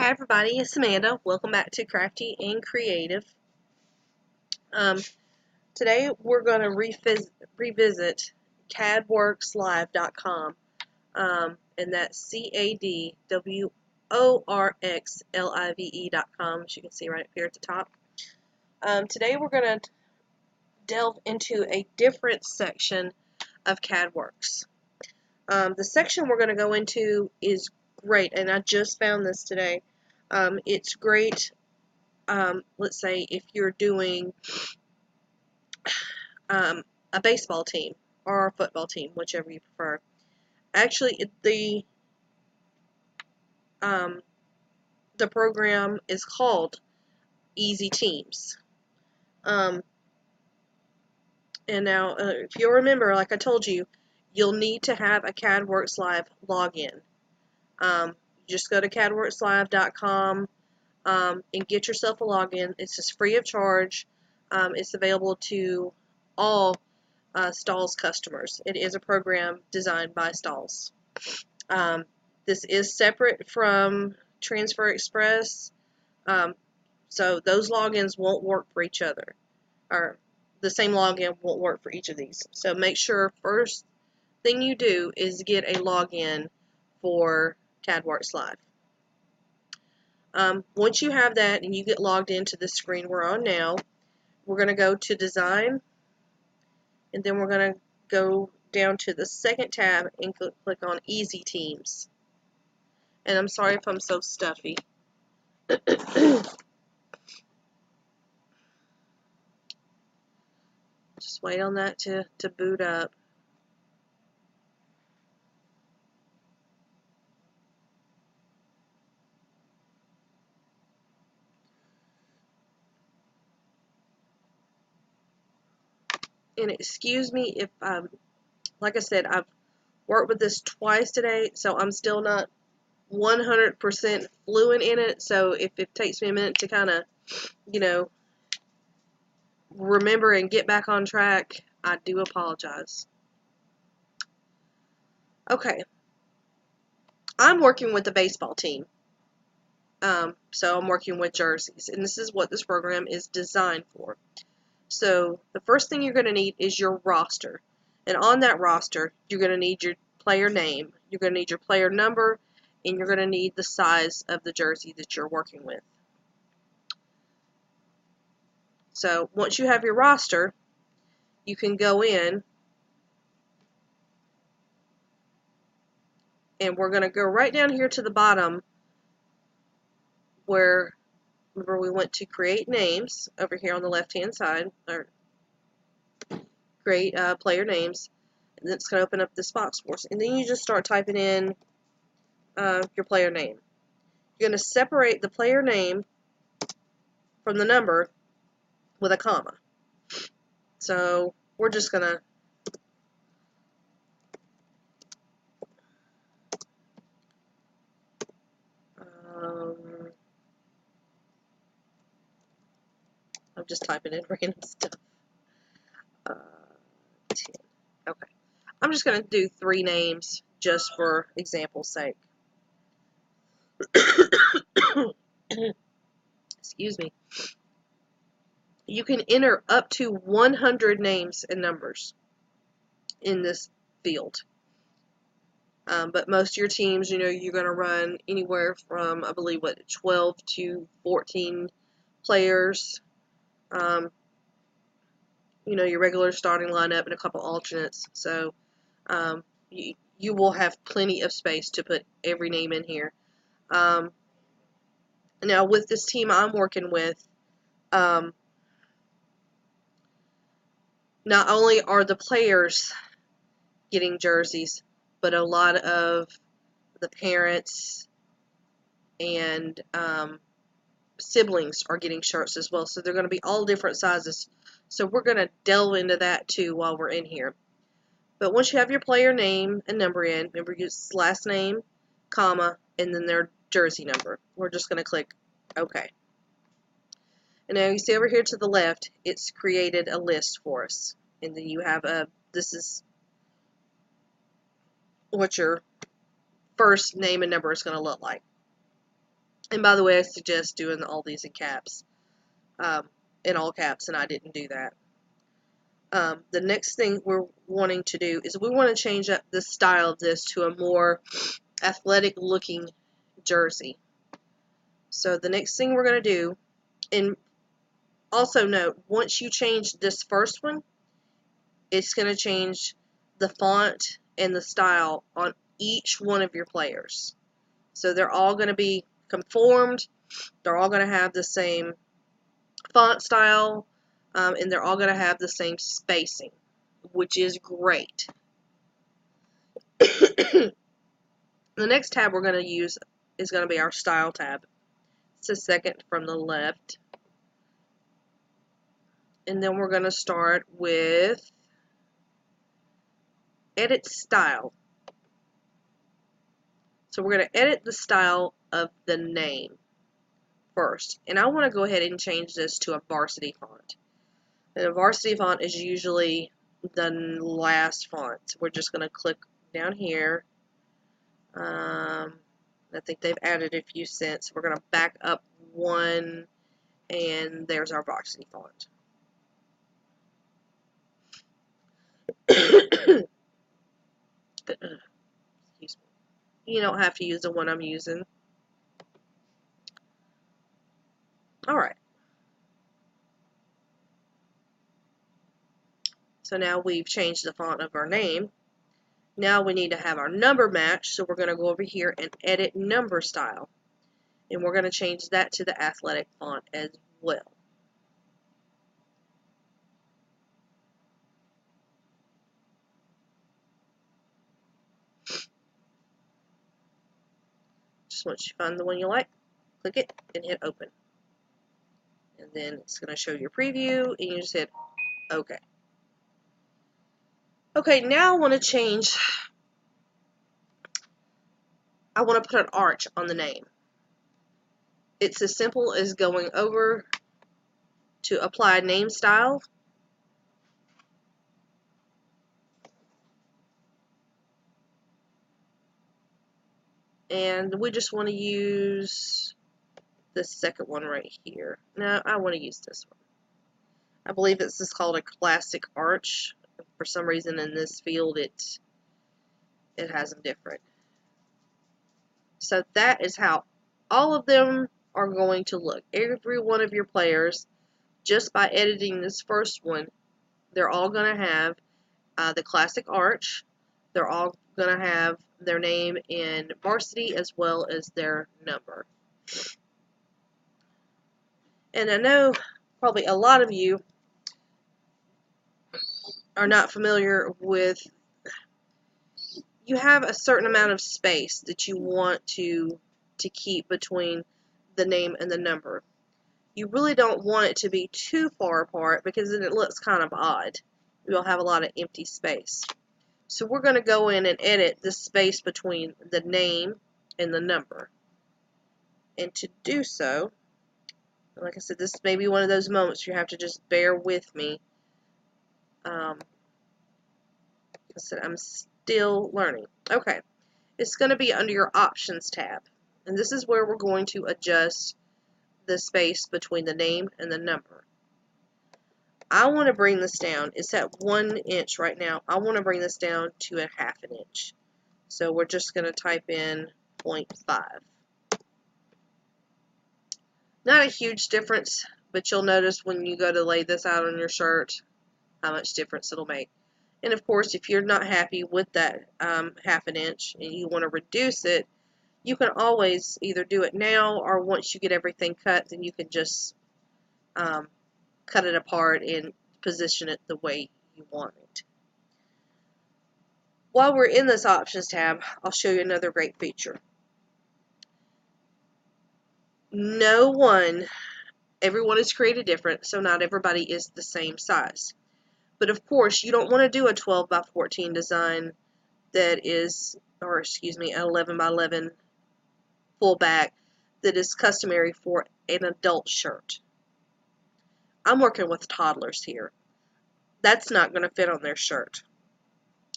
Hi everybody, it's Amanda. Welcome back to Crafty and Creative. Today we're going to revisit Cadworxlive.com, and that's CADWORXLIVE.com, as you can see right up here at the top. Today we're going to delve into a different section of CADWorks. The section we're going to go into is great, and I just found this today. It's great, let's say, if you're doing a baseball team or a football team, whichever you prefer. Actually, the program is called Easy Teams. And now, if you'll remember, like I told you, you'll need to have a Cadworxlive login. Just go to cadworxlive.com and get yourself a login. It's just free of charge. It's available to all Stalls customers. It is a program designed by Stalls. This is separate from Transfer Express, so those logins won't work for each other, or the same login won't work for each of these. So make sure first thing you do is get a login for Cadworxlive. Once you have that and you get logged into the screen we're on now, we're going to go to Design, and then we're going to go down to the second tab and click on Easy Teams. And I'm sorry if I'm so stuffy. Just wait on that to boot up. And excuse me if, like I said, I've worked with this twice today, so I'm still not 100% fluent in it. So if it takes me a minute to kind of, remember and get back on track, I do apologize. Okay. I'm working with the baseball team. So I'm working with jerseys, and this is what this program is designed for. So the first thing you're going to need is your roster. And on that roster, you're going to need your player name, you're going to need your player number, and you're going to need the size of the jersey that you're working with. So once you have your roster, you can go in, and we're going to go right down here to the bottom where, remember, we went to create names over here on the left hand side, or create player names, and it's going to open up this box for us. And then you just start typing in your player name. You're going to separate the player name from the number with a comma. So we're just going to I'm just typing in random stuff. 10. Okay. I'm just going to do 3 names just for example's sake. Excuse me. You can enter up to 100 names and numbers in this field. But most of your teams, you're going to run anywhere from, I believe, 12 to 14 players. Your regular starting lineup and a couple alternates. So you will have plenty of space to put every name in here. Now, with this team I'm working with, not only are the players getting jerseys, but a lot of the parents and siblings are getting shirts as well. So they're going to be all different sizes. So we're going to delve into that too while we're in here. But once you have your player name and number in, remember use last name, comma, and then their jersey number. We're just going to click OK. And now you see over here to the left, it's created a list for us. And then you have this is what your first name and number is going to look like. And by the way, I suggest doing all these in caps, in all caps, and I didn't do that. The next thing we're wanting to do is we want to change up the style of this to a more athletic looking jersey. So the next thing we're going to do, and also note, once you change this first one, it's going to change the font and the style on each one of your players. So they're all going to be conformed, they're all going to have the same font style, and they're all going to have the same spacing, which is great. The next tab we're going to use is going to be our style tab. It's the second from the left. And then we're going to start with edit style. So we're going to edit the style of the name first. And I want to go ahead and change this to a varsity font. And a varsity font is usually the last font. So we're just going to click down here. I think they've added a few cents. We're going to back up one, and there's our varsity font. Excuse me. You don't have to use the one I'm using. Alright. So now we've changed the font of our name. Now we need to have our number match, so we're going to go over here and edit number style. And we're going to change that to the athletic font as well. Just once you find the one you like, click it and hit open. And then it's going to show your preview, and you just hit OK. Okay, now I want to change. I want to put an arch on the name. It's as simple as going over to apply name style. And we just want to use the second one right here. No, I want to use this one. I believe this is called a classic arch. For some reason in this field it has them different. So that is how all of them are going to look. Every one of your players, just by editing this first one, they're all going to have the classic arch. They're all going to have their name in varsity as well as their number. And I know probably a lot of you are not familiar with, you have a certain amount of space that you want to keep between the name and the number. You really don't want it to be too far apart because then it looks kind of odd. You'll have a lot of empty space. So we're going to go in and edit the space between the name and the number. And to do so, like I said, this may be one of those moments you have to just bear with me. Like I said, I'm still learning. Okay, it's going to be under your options tab. And this is where we're going to adjust the space between the name and the number. I want to bring this down. It's at 1 inch right now. I want to bring this down to 1/2 inch. So we're just going to type in 0.5. Not a huge difference, but you'll notice when you go to lay this out on your shirt how much difference it'll make. And of course, if you're not happy with that 1/2 inch and you want to reduce it, you can always either do it now or once you get everything cut, then you can just cut it apart and position it the way you want it. While we're in this options tab, I'll show you another great feature. Everyone is created different, so not everybody is the same size. But of course, you don't want to do a 12 by 14 design that is, or excuse me, an 11 by 11 full back that is customary for an adult shirt. I'm working with toddlers here. That's not going to fit on their shirt.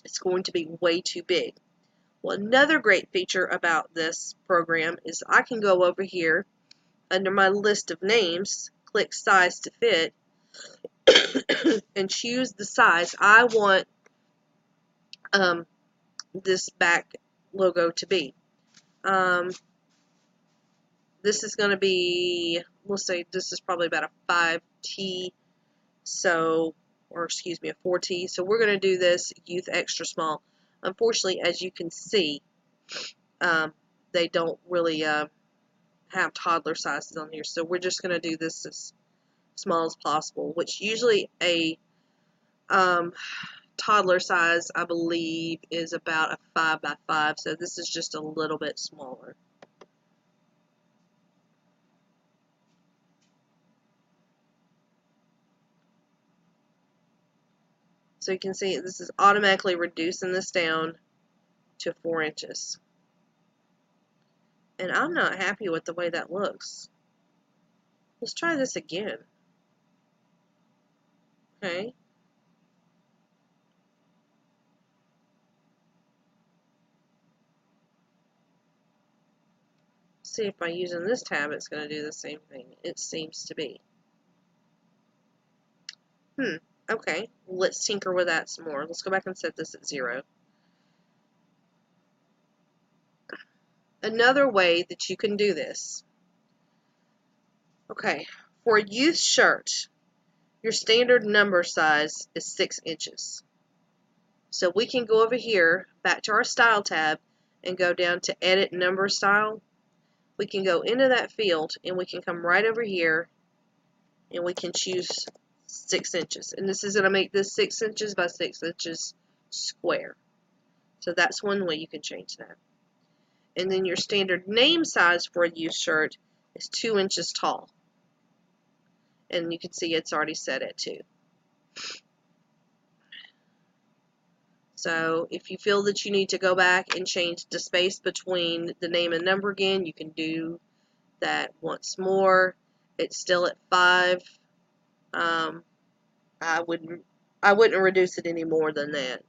It's going to be way too big. Well, another great feature about this program is I can go over here under my list of names, click size to fit, and choose the size I want this back logo to be. This is going to be, we'll say this is probably about a 5T, so, or excuse me, a 4T. So we're going to do this youth extra small. Unfortunately, as you can see, they don't really have toddler sizes on here. So we're just going to do this as small as possible, which usually a toddler size, I believe, is about a 5 by 5. So this is just a little bit smaller. So you can see this is automatically reducing this down to 4 inches. And I'm not happy with the way that looks. Let's try this again. Okay. See if by using this tab it's going to do the same thing. It seems to be. Okay. Let's tinker with that some more. Let's go back and set this at 0. Another way that you can do this. Okay. For a youth shirt, your standard number size is 6 inches. So we can go over here, back to our Style tab, and go down to Edit Number Style. We can go into that field, and we can come right over here, and we can choose 6 inches. And this is going to make this 6 inches by 6 inches square. So that's one way you can change that. And then your standard name size for a youth shirt is 2 inches tall. And you can see it's already set at 2. So if you feel that you need to go back and change the space between the name and number again, you can do that once more. It's still at 5. I wouldn't reduce it any more than that.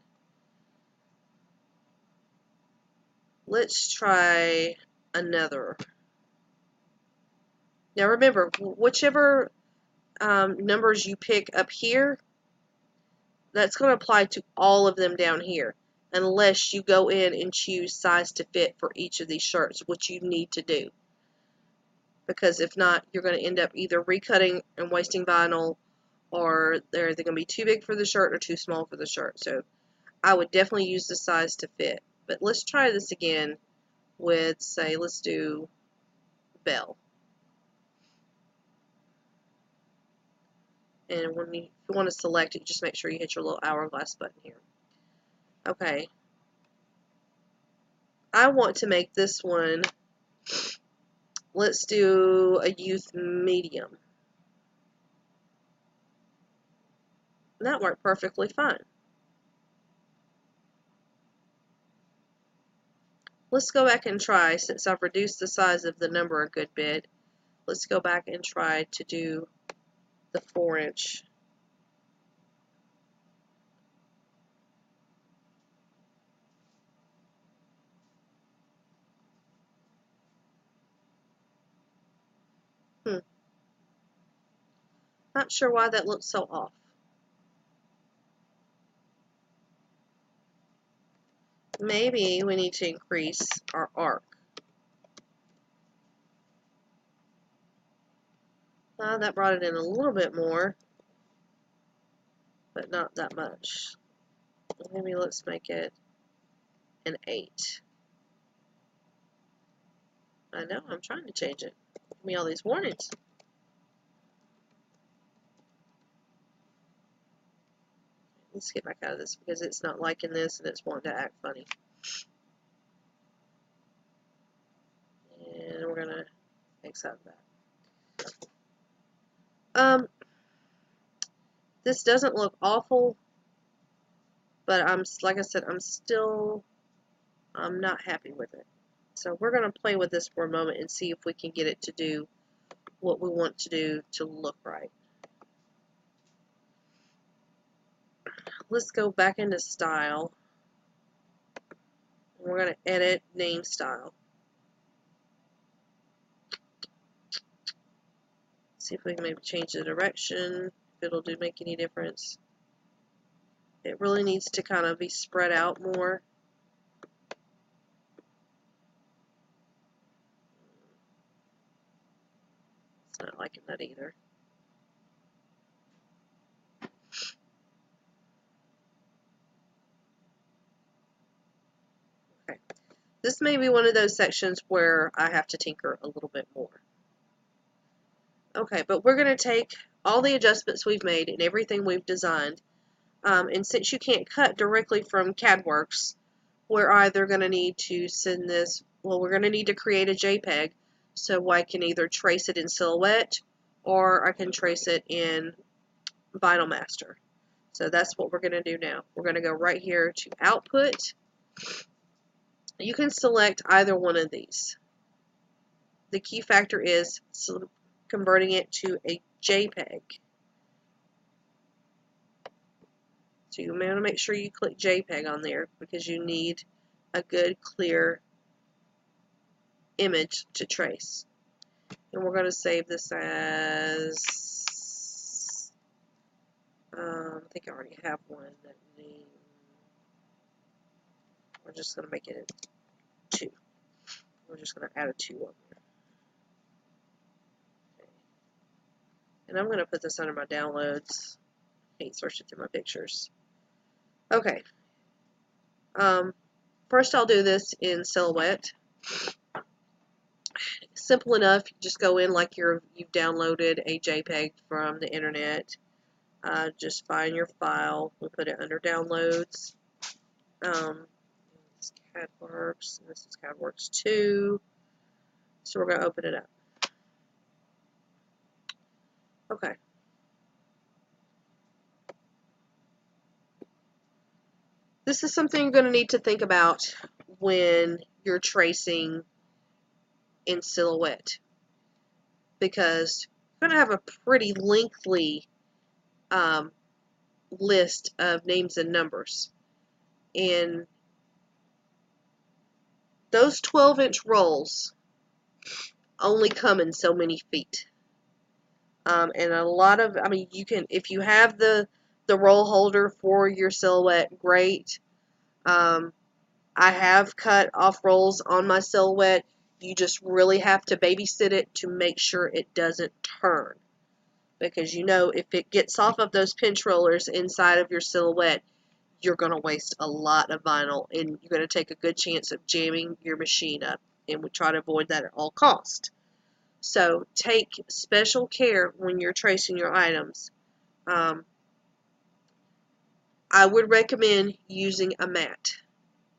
Let's try another. Now remember, whichever numbers you pick up here, that's going to apply to all of them down here, unless you go in and choose size to fit for each of these shirts, which you need to do. Because if not, you're going to end up either recutting and wasting vinyl, or they're either going to be too big for the shirt or too small for the shirt. So I would definitely use the size to fit. But let's try this again with, say, let's do Bell. And when you want to select it, just make sure you hit your little hourglass button here. Okay. I want to make this one, let's do a youth medium. And that worked perfectly fine. Let's go back and try, since I've reduced the size of the number a good bit, let's go back and try to do the 4-inch. Not sure why that looks so off. Maybe we need to increase our arc. That brought it in a little bit more, but not that much. Maybe let's make it an 8. I know, I'm trying to change it. Give me all these warnings. Let's get back out of this because it's not liking this and it's wanting to act funny. And we're gonna X out of that. This doesn't look awful, but like I said, I'm not happy with it. So we're gonna play with this for a moment and see if we can get it to do what we want to do to look right. Let's go back into Style. We're going to edit name style. See if we can maybe change the direction, if it'll make any difference. It really needs to kind of be spread out more. It's not liking that either. Okay. This may be one of those sections where I have to tinker a little bit more. Okay, but we're going to take all the adjustments we've made and everything we've designed, and since you can't cut directly from Cadworx, we're either going to need to send this, well, we're going to need to create a JPEG, so I can either trace it in Silhouette or I can trace it in Vinyl Master. So that's what we're going to do now. We're going to go right here to Output. You can select either one of these. The key factor is converting it to a JPEG. So you want to make sure you click JPEG on there because you need a good clear image to trace. And we're going to save this as, I think I already have one. That name. We're just going to make it 2. We're just going to add a 2 on there. Okay. And I'm going to put this under my downloads. I hate searching through my pictures. Okay. First I'll do this in Silhouette. Simple enough. You just go in like you've downloaded a JPEG from the internet. Just find your file. We'll put it under Downloads. This is Cadworx, and this is Cadworx 2. So we're going to open it up. Okay. This is something you're going to need to think about when you're tracing in Silhouette, because you're going to have a pretty lengthy list of names and numbers, and those 12-inch rolls only come in so many feet, and a lot of, I mean, you can, if you have the roll holder for your Silhouette, great. I have cut off rolls on my Silhouette. You just really have to babysit it to make sure it doesn't turn. Because you know, if it gets off of those pinch rollers inside of your Silhouette, you're going to waste a lot of vinyl, and you're going to take a good chance of jamming your machine up. And we try to avoid that at all costs. So take special care when you're tracing your items. I would recommend using a mat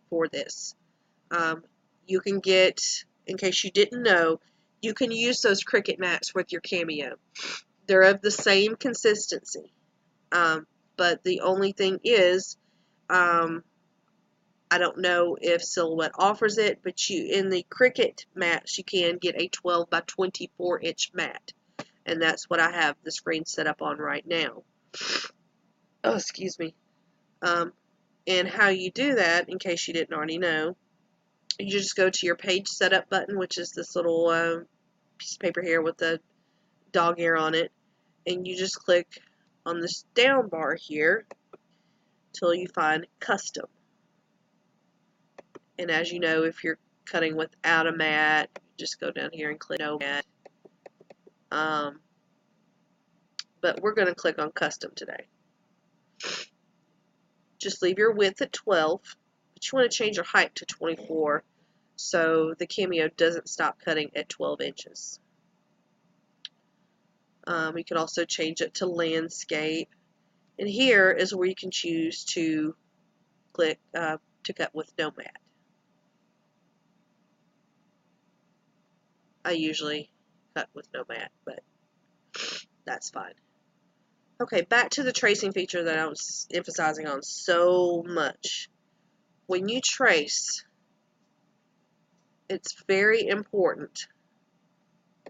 for this. You can get, in case you didn't know, you can use those Cricut mats with your Cameo. They're of the same consistency, but the only thing is, I don't know if Silhouette offers it, but in the Cricut mats you can get a 12 by 24 inch mat, and that's what I have the screen set up on right now. Oh, excuse me. And how you do that, in case you didn't already know, you just go to your page setup button, which is this little piece of paper here with the dog ear on it, and you just click on this down bar here till you find custom. And as you know, if you're cutting without a mat, you just go down here and click no mat. But we're going to click on custom today. Just leave your width at 12, but you want to change your height to 24 so the Cameo doesn't stop cutting at 12 inches. You can also change it to landscape, and here is where you can choose to click to cut with no mat. I usually cut with no mat, but that's fine. Okay, back to the tracing feature that I was emphasizing on so much. When you trace, it's very important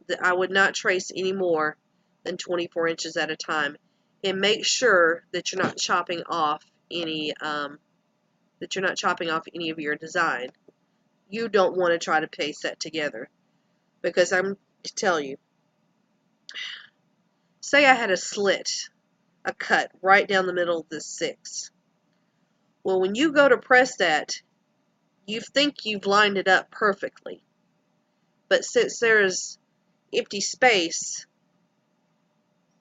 that I would not trace any more than 24 inches at a time, and make sure that you're not chopping off any of your design. you don't want to try to paste that together. Because I'm to tell you, say I had a slit, a cut right down the middle of this 6. Well, when you go to press that, you think you've lined it up perfectly. But since there's empty space,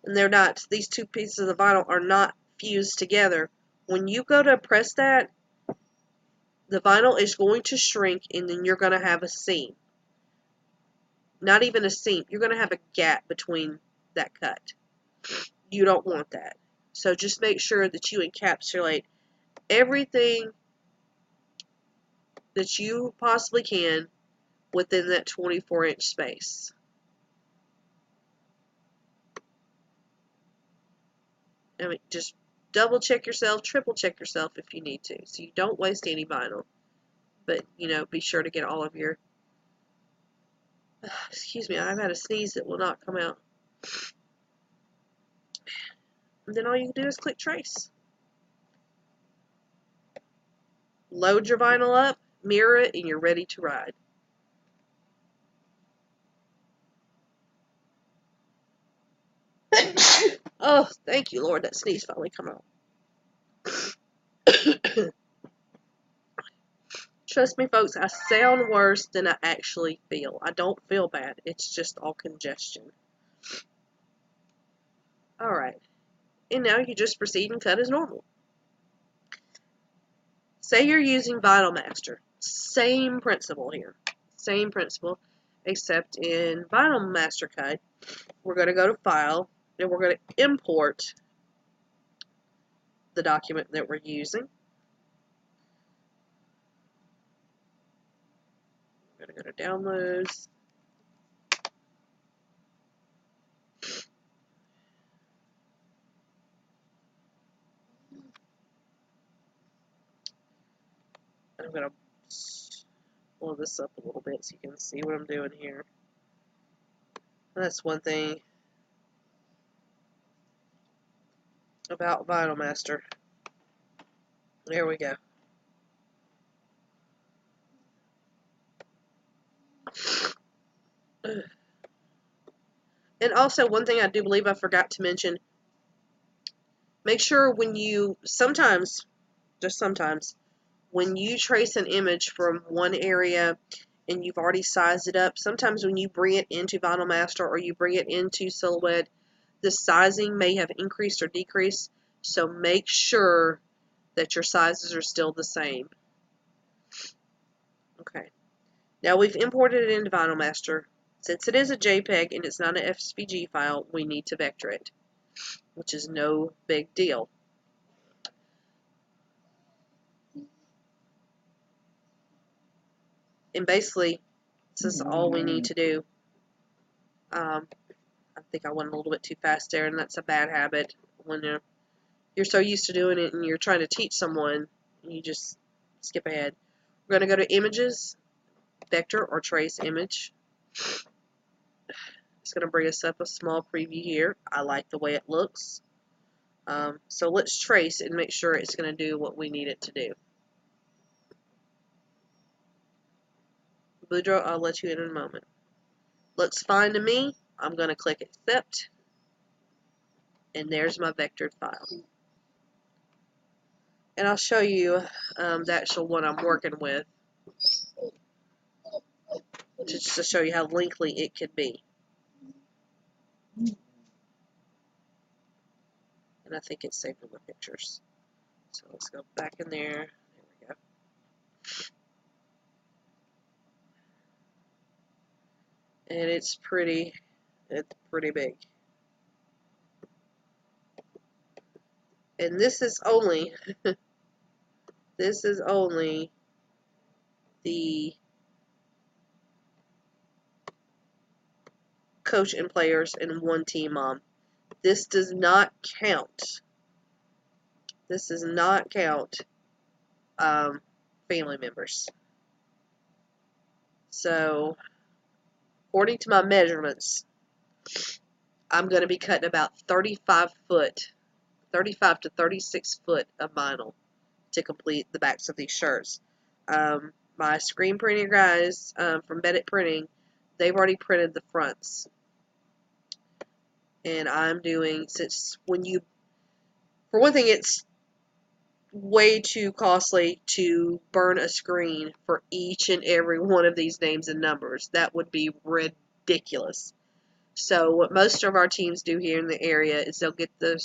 and these two pieces of vinyl are not fused together, when you go to press that, the vinyl is going to shrink, and then you're going to have a seam. Not even a seam. You're going to have a gap between that cut. You don't want that. So just make sure that you encapsulate everything that you possibly can within that 24-inch space. I mean, just double check yourself, triple check yourself if you need to, so you don't waste any vinyl. But, be sure to get all of your... Excuse me, I've had a sneeze that will not come out. And then all you can do is click trace. Load your vinyl up, mirror it, and you're ready to ride. Oh, thank you, Lord, that sneeze finally come out. Trust me, folks, I sound worse than I actually feel. I don't feel bad. It's just all congestion. Alright. And now you just proceed and cut as normal. Say you're using Vinyl Master. Same principle here. Same principle, except in Vinyl Master Cut, we're going to go to File, and we're going to import the document that we're using. We're going to go to Downloads. I'm going to blow this up a little bit so you can see what I'm doing here. That's one thing about Vinyl Master. There we go. And also, one thing I do believe I forgot to mention, make sure when you, sometimes, just sometimes, when you trace an image from one area and you've already sized it up, sometimes when you bring it into Vinyl Master or you bring it into Silhouette, the sizing may have increased or decreased, so make sure that your sizes are still the same. Okay, now we've imported it into Vinyl Master. Since it is a JPEG and it's not an SVG file, we need to vector it, which is no big deal. And basically, this is all we need to do. I think I went a little bit too fast there, and that's a bad habit. When you're so used to doing it and you're trying to teach someone, you just skip ahead. We're going to go to Images, Vector or Trace Image. It's going to bring us up a small preview here. I like the way it looks. So let's trace and make sure it's going to do what we need it to do. Boudreaux, I'll let you in a moment. Looks fine to me. I'm going to click Accept. And there's my vectored file. And I'll show you the actual one I'm working with, just to show you how lengthy it could be. And I think it's saved in the pictures. So let's go back in there. There we go. And it's pretty big. And this is only the coach and players and one team mom. This does not count. This does not count family members. So, according to my measurements, I'm going to be cutting about 35 to 36 foot of vinyl to complete the backs of these shirts. My my screen printer guys from Bedit Printing, they've already printed the fronts. And I'm doing, since when you, for one thing, it's way too costly to burn a screen for each and every one of these names and numbers. That would be ridiculous. So what most of our teams do here in the area is they'll get the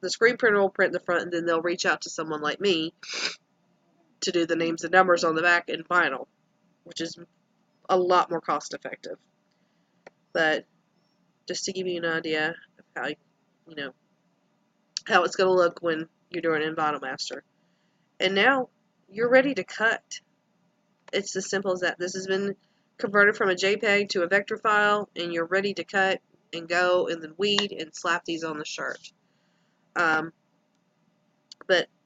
screen printer will print the front, and then they'll reach out to someone like me to do the names and numbers on the back in vinyl, which is a lot more cost effective. But just to give you an idea of how, you know, how it's going to look when you're doing it in Vinyl Master. And now you're ready to cut. It's as simple as that. This has been converted from a JPEG to a vector file, and you're ready to cut and go and then weed and slap these on the shirt. But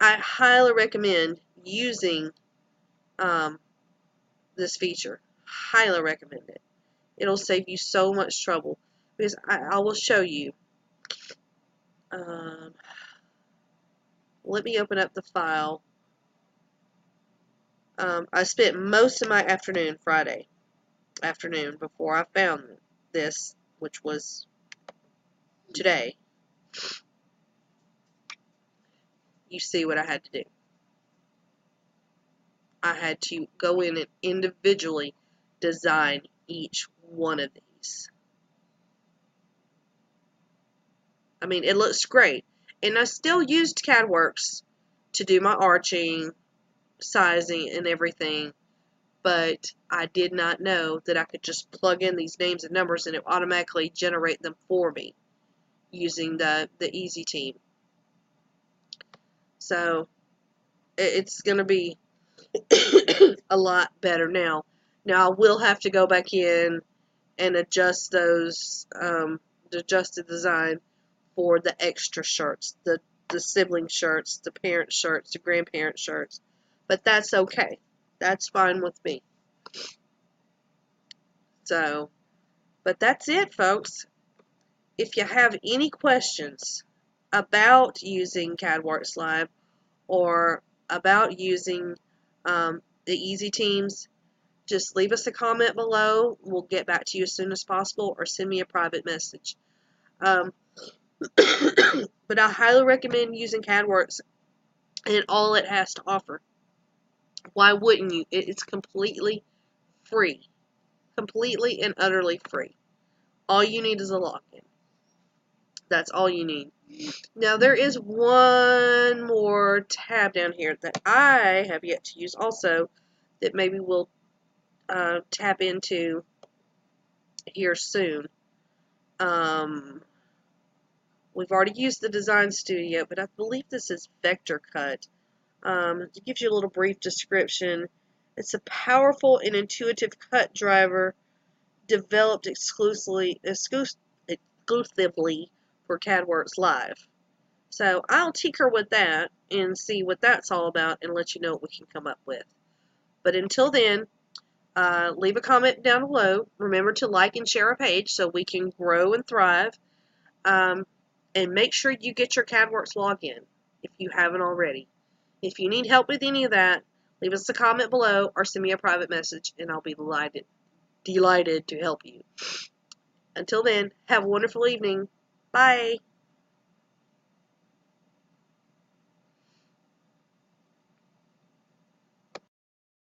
I highly recommend using this feature. Highly recommend it. It'll save you so much trouble, because I will show you. Let me open up the file. I spent most of my afternoon, Friday afternoon, before I found this, which was today. You see what I had to do. I had to go in and individually design each one of these. I mean, it looks great. And I still used Cadworx to do my arching, sizing, and everything. But I did not know that I could just plug in these names and numbers and it automatically generate them for me using the Easy Team. So it's going to be a lot better now. Now I will have to go back in and adjust those, adjust the design for the extra shirts, the sibling shirts, the parent shirts, the grandparent shirts. But that's okay. That's fine with me. So, but that's it, folks. If you have any questions about using Cadworxlive or about using the Easy Teams, just leave us a comment below. We'll get back to you as soon as possible, or send me a private message. But I highly recommend using Cadworx and all it has to offer. Why wouldn't you? It's completely free. Completely and utterly free. All you need is a login. That's all you need. Now there is one more tab down here that I have yet to use also, that maybe we'll tap into here soon. We've already used the Design Studio, but I believe this is Vector Cut. It gives you a little brief description. It's a powerful and intuitive cut driver developed exclusively for Cadworxlive. So I'll tinker with that and see what that's all about and let you know what we can come up with. But until then, leave a comment down below. Remember to like and share our page so we can grow and thrive. And make sure you get your Cadworx login if you haven't already. If you need help with any of that, leave us a comment below or send me a private message and I'll be delighted to help you. Until then, have a wonderful evening. Bye.